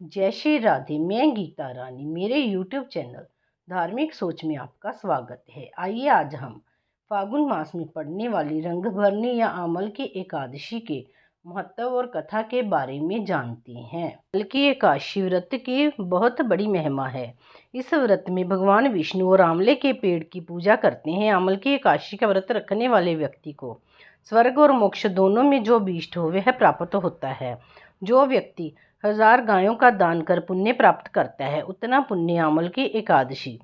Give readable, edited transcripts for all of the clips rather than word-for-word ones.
जय श्री राधे। मैं गीता रानी, मेरे यूट्यूब चैनल धार्मिक सोच में आपका स्वागत है। आइए आज हम फागुन मास में पड़ने वाली रंगभरनी या आमल की एकादशी के महत्व और कथा के बारे में जानते हैं। आमल की एकादशी व्रत की बहुत बड़ी महिमा है। इस व्रत में भगवान विष्णु और आंवले के पेड़ की पूजा करते हैं। आमल की एकादशी का व्रत रखने वाले व्यक्ति को स्वर्ग और मोक्ष दोनों में जो अभीष्ट हो वह प्राप्त होता है। जो व्यक्ति 1000 गायों का दान कर पुण्य प्राप्त करता है, उतना पुण्य आंवल की एकादशी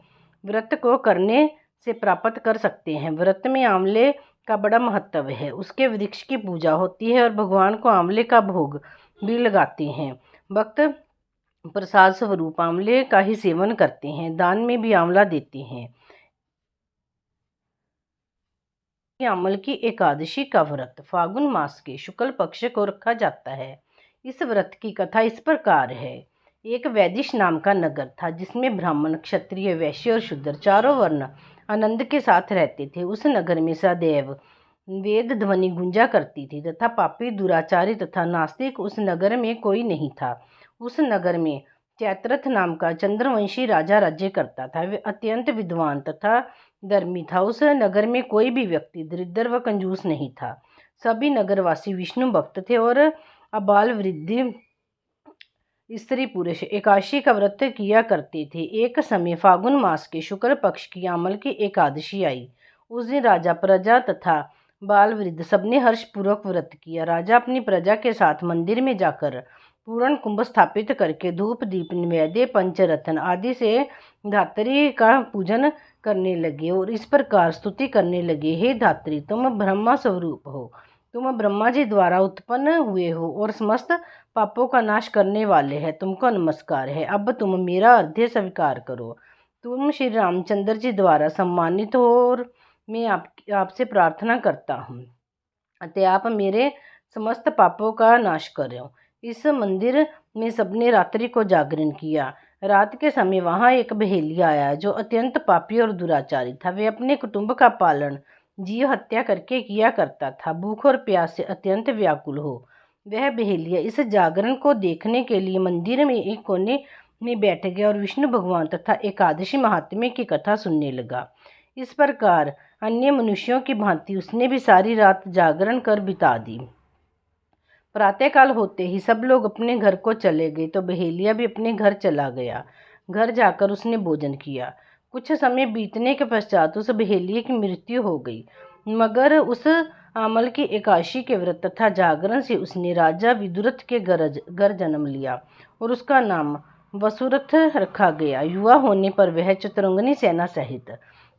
व्रत को करने से प्राप्त कर सकते हैं। व्रत में आंवले का बड़ा महत्व है। उसके वृक्ष की पूजा होती है और भगवान को आंवले का भोग भी लगाते हैं। भक्त प्रसाद स्वरूप आंवले का ही सेवन करते हैं, दान में भी आंवला देते हैं। आंवल की एकादशी का व्रत फागुन मास के शुक्ल पक्ष को रखा जाता है। इस व्रत की कथा इस प्रकार है। एक वैदिश नाम का नगर था, जिसमें ब्राह्मण, क्षत्रिय, वैश्य और शूद्र चारों वर्ण आनंद के साथ रहते थे। उस नगर में सदैव वेद ध्वनि गूंजा करती थी तथा पापी, दुराचारी तथा नास्तिक उस नगर में कोई नहीं था। उस नगर में चैत्रथ नाम का चंद्रवंशी राजा राज्य करता था। वे अत्यंत विद्वान तथा धर्मी था। उस नगर में कोई भी व्यक्ति दरिद्र व कंजूस नहीं था। सभी नगरवासी विष्णु भक्त थे और अबाल वृद्ध स्त्री पुरुष एकादशी का व्रत किया करते थे। एक समय फागुन मास के शुक्ल पक्ष की आमल की एकादशी आई। उस दिन राजा, प्रजा तथा बाल वृद्ध सबने हर्षपूर्वक व्रत किया। राजा अपनी प्रजा के साथ मंदिर में जाकर पूर्ण कुंभ स्थापित करके धूप, दीप, नैवेद्य, पंचरत्न आदि से धात्री का पूजन करने लगे और इस प्रकार स्तुति करने लगे, हे धात्री, तुम ब्रह्मा स्वरूप हो। तुम ब्रह्मा जी द्वारा उत्पन्न हुए हो और समस्त पापों का नाश करने वाले हैं। तुमको नमस्कार है। अब तुम मेरा अर्घ्य स्वीकार करो। तुम श्री रामचंद्र जी द्वारा सम्मानित हो और मैं आपसे प्रार्थना करता हूँ अतः आप मेरे समस्त पापों का नाश करो। इस मंदिर में सबने रात्रि को जागरण किया। रात के समय वहां एक बहेलिया आया जो अत्यंत पापी और दुराचारी था। वे अपने कुटुंब का पालन जीव हत्या करके किया करता था। भूख और प्यास से अत्यंत व्याकुल हो वह बहेलिया इस जागरण को देखने के लिए मंदिर में एक कोने में बैठ गया और विष्णु भगवान तथा एकादशी महात्म्य की कथा सुनने लगा। इस प्रकार अन्य मनुष्यों की भांति उसने भी सारी रात जागरण कर बिता दी। प्रातःकाल होते ही सब लोग अपने घर को चले गए तो बहेलिया भी अपने घर चला गया। घर जाकर उसने भोजन किया। कुछ समय बीतने के पश्चात उस बहेलिए की मृत्यु हो गई, मगर उस आमल की एकादशी के व्रत तथा जागरण से उसने राजा विदुरथ के घर जन्म लिया और उसका नाम वसुरथ रखा गया। युवा होने पर वह चतुरंगनी सेना सहित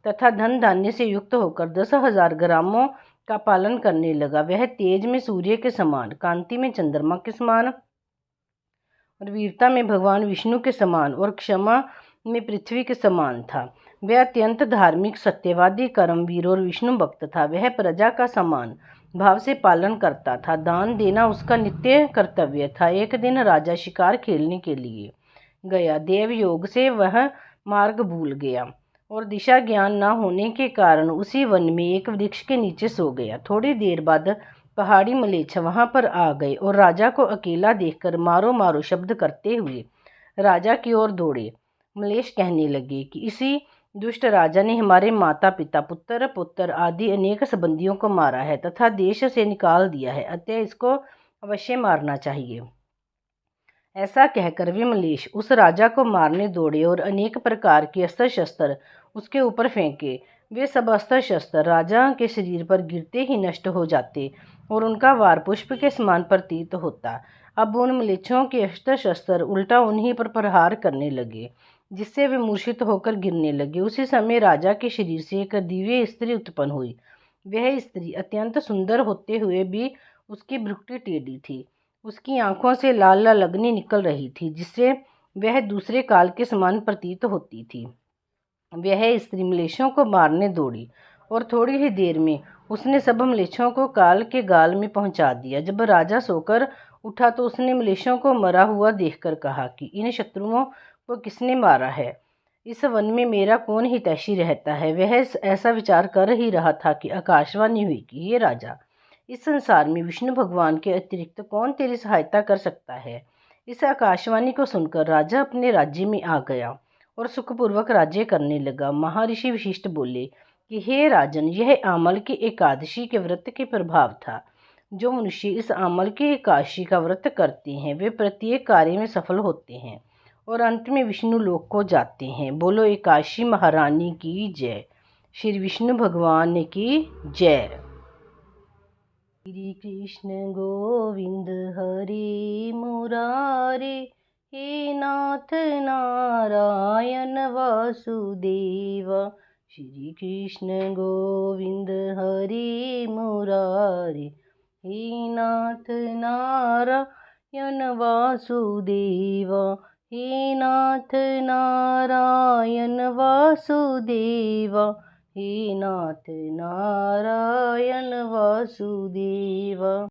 तथा धन धान्य से युक्त होकर 10,000 ग्रामों का पालन करने लगा। वह तेज में सूर्य के समान, कांति में चंद्रमा के समान और वीरता में भगवान विष्णु के समान और क्षमा में पृथ्वी के समान था। वह अत्यंत धार्मिक, सत्यवादी, कर्मवीर और विष्णु भक्त था। वह प्रजा का समान भाव से पालन करता था। दान देना उसका नित्य कर्तव्य था। एक दिन राजा शिकार खेलने के लिए गया। देव योग से वह मार्ग भूल गया और दिशा ज्ञान न होने के कारण उसी वन में एक वृक्ष के नीचे सो गया। थोड़ी देर बाद पहाड़ी मलेच्छ वहां पर आ गए और राजा को अकेला देखकर मारो मारो शब्द करते हुए राजा की ओर दौड़े। मलेच्छ कहने लगे कि इसी दुष्ट राजा ने हमारे माता पिता, पुत्र पुत्र आदि अनेक संबंधियों को मारा है तथा देश से निकाल दिया है, अतः इसको अवश्य मारना चाहिए। ऐसा कहकर वे मलेच्छ उस राजा को मारने दौड़े और अनेक प्रकार के अस्त्र शस्त्र उसके ऊपर फेंके। वे सब अस्त्र शस्त्र राजा के शरीर पर गिरते ही नष्ट हो जाते और उनका वार पुष्प के समान प्रतीत होता। अब उन मलेच्छों के अस्त्र शस्त्र उल्टा उन्हीं पर प्रहार करने लगे, जिससे वे मूर्छित होकर गिरने लगे। उसी समय राजा के शरीर से एक दिव्य स्त्री उत्पन्न हुई। वह स्त्री अत्यंत सुंदर होते हुए भी उसकी भ्रुकुटी टेढ़ी थी। उसकी आंखों से लाल लाल अग्नि निकल रही थी, जिससे वह दूसरे काल के समान प्रतीत होती थी। वह स्त्री मलेच्छों को मारने दौड़ी और थोड़ी ही देर में उसने सब मलेच्छों को काल के गाल में पहुंचा दिया। जब राजा सोकर उठा तो उसने मलेच्छों को मरा हुआ देखकर कहा कि इन शत्रुओं को किसने मारा है? इस वन में मेरा कौन हितैषी रहता है? वह ऐसा विचार कर ही रहा था कि आकाशवाणी हुई कि हे राजा, इस संसार में विष्णु भगवान के अतिरिक्त कौन तेरी सहायता कर सकता है? इस आकाशवाणी को सुनकर राजा अपने राज्य में आ गया और सुखपूर्वक राज्य करने लगा। महर्षि वशिष्ठ बोले कि हे राजन, यह आमल की एकादशी के व्रत के प्रभाव था। जो मनुष्य इस आमल की एकादशी का व्रत करते हैं वे प्रत्येक कार्य में सफल होते हैं और अंत में विष्णु लोक को जाते हैं। बोलो एकादशी महारानी की जय। श्री विष्णु भगवान की जय। श्री कृष्ण गोविंद हरि मुरारे, हे नाथ नारायण वासुदेवा। श्री कृष्ण गोविंद हरि मुरारे, हे नाथ नारायण वासुदेवा। हे नाथ नारायण वासुदेवा। हे नाथ नारायण वासुदेवा।